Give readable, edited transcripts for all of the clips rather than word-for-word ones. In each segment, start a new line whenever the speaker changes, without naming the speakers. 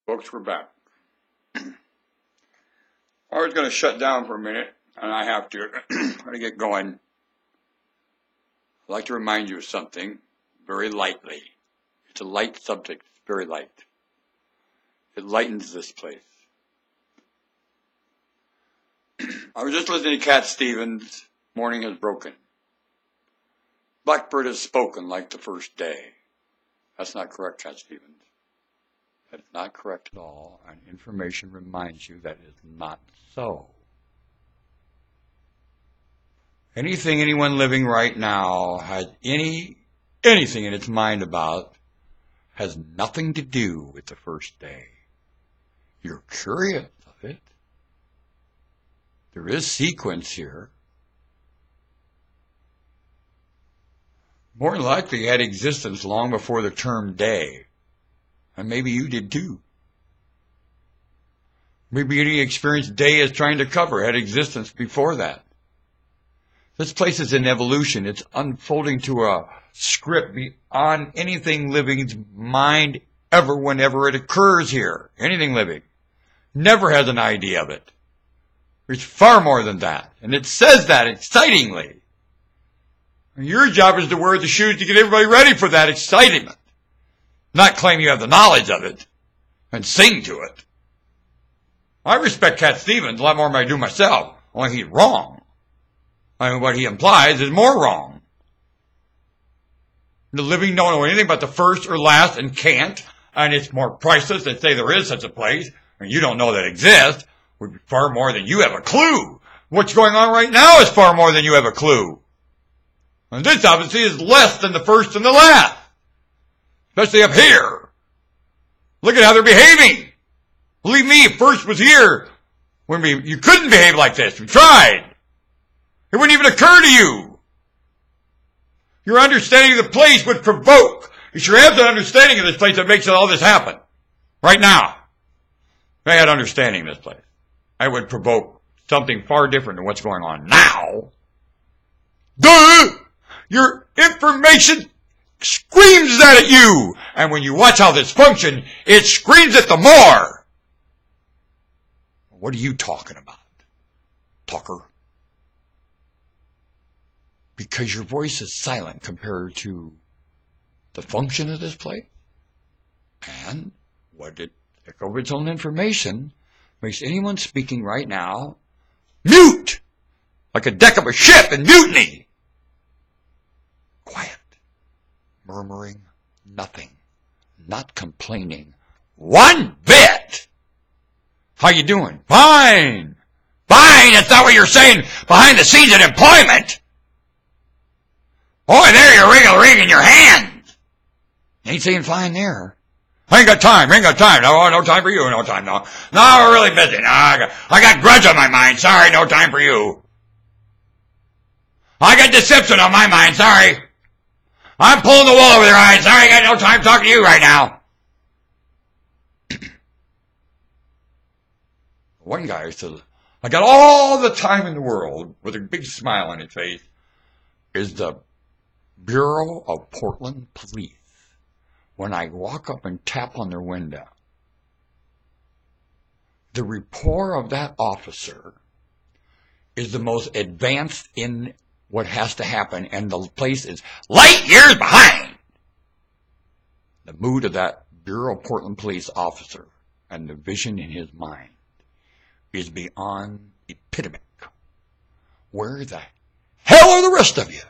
Folks, we're back. I was going to shut down for a minute, and I have to get going. I'd like to remind you of something very lightly. It's a light subject, it's very light. It lightens this place. I was just listening to Cat Stevens, Morning Has Broken. Blackbird has spoken like the first day. That's not correct, Cat Stevens. That is not correct at all, and information reminds you that is not so. Anything anyone living right now has anything in its mind about has nothing to do with the first day. You're curious of it. There is sequence here. More than likely, it had existence long before the term day. And maybe you did too. Maybe any experience day is trying to cover had existence before that. This place is in evolution. It's unfolding to a script beyond anything living's mind ever, whenever it occurs here. Anything living never has an idea of it. It's far more than that. And it says that excitingly. And your job is to wear the shoes to get everybody ready for that excitement. Not claim you have the knowledge of it and sing to it. I respect Cat Stevens a lot more than I do myself, only he's wrong. I mean, what he implies is more wrong. The living don't know anything about the first or last and can't, and it's more priceless to say there is such a place, and you don't know that it exists, would be far more than you have a clue. What's going on right now is far more than you have a clue. And this obviously is less than the first and the last. Especially up here. Look at how they're behaving. Believe me, first was here when you couldn't behave like this. We tried. It wouldn't even occur to you. Your understanding of the place would provoke. You sure have an understanding of this place that makes all this happen. Right now. If I had understanding of this place, I would provoke something far different than what's going on now. Duh! Your information screams that at you. And when you watch how this functions, it screams it the more. What are you talking about, talker? Because your voice is silent compared to the function of this place. And what it over its own information makes anyone speaking right now mute, like a deck of a ship in mutiny. Quiet, murmuring nothing, not complaining one bit. How you doing? Fine. Fine, that's not what you're saying behind the scenes at employment. Boy, there you're wriggling your hands. Ain't saying fine there. I ain't got time. No time for you. No time, no. No, we're really busy. No, I got grudge on my mind. Sorry, no time for you. I got deception on my mind. Sorry. I'm pulling the wool over their eyes. Sorry, I got no time talking to you right now. One guy said, I got all the time in the world, with a big smile on his face, is the Bureau of Portland Police. When I walk up and tap on their window, the rapport of that officer is the most advanced in what has to happen, and the place is light years behind. The mood of that Bureau of Portland Police officer and the vision in his mind is beyond epitomic. Where the hell are the rest of you?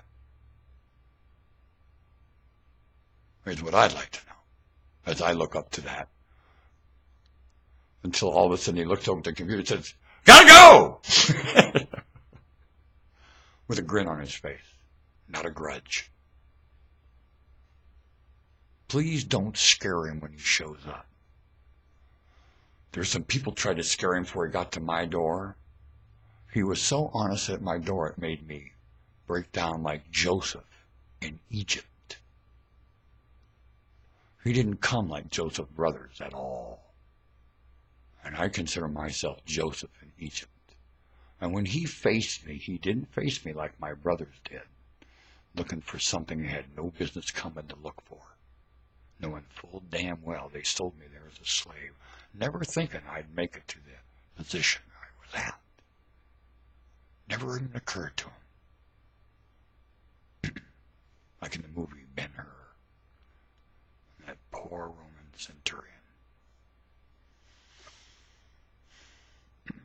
Here's what I'd like to know as I look up to that. Until all of a sudden he looks over at the computer and says, gotta go! With a grin on his face, not a grudge. Please don't scare him when he shows up. There's some people tried to scare him before he got to my door. He was so honest at my door it made me break down like Joseph in Egypt. He didn't come like Joseph's brothers at all. And I consider myself Joseph in Egypt. And when he faced me, he didn't face me like my brothers did, looking for something he had no business coming to look for, knowing full damn well they sold me there as a slave. never thinking I'd make it to the position I was at. Never even occurred to him. Like in the movie Ben-Hur, that poor Roman centurion.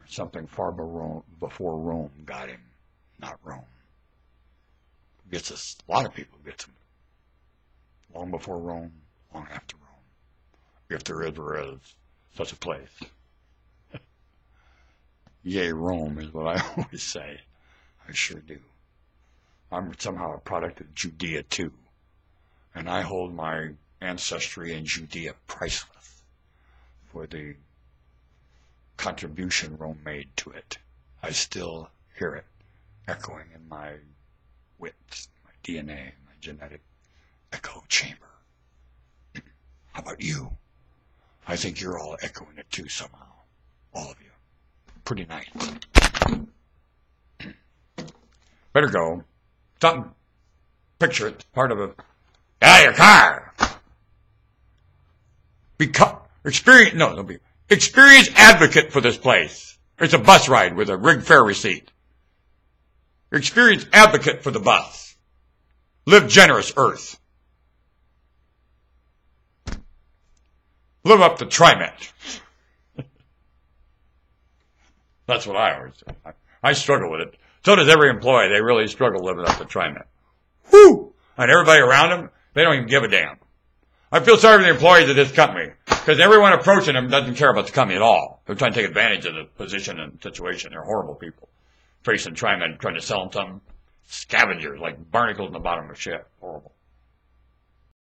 Something far before Rome got him, not Rome. Gets us, a lot of people gets him. Long before Rome, long after Rome. If there ever is such a place. Yea, Rome is what I always say. I sure do. I'm somehow a product of Judea too. And I hold my ancestry in Judea priceless for the contribution Rome made to it. I still hear it echoing in my wits, my DNA, my genetic echo chamber. How about you? I think you're all echoing it too somehow. All of you. Pretty nice. Better go. Something. Picture it. Part of a... Get out of your car! Experienced advocate for this place. It's a bus ride with a rig fare receipt. Experienced advocate for the bus. Live generous, Earth. Live up to TriMet. That's what I always do. I struggle with it. So does every employee. They really struggle living up to TriMet. Whew! And everybody around them, they don't even give a damn. I feel sorry for the employees of this company because everyone approaching them doesn't care about the company at all. They're trying to take advantage of the position and situation. They're horrible people. Facing TriMet, trying to sell them something. Scavengers, like barnacles in the bottom of a ship. Horrible.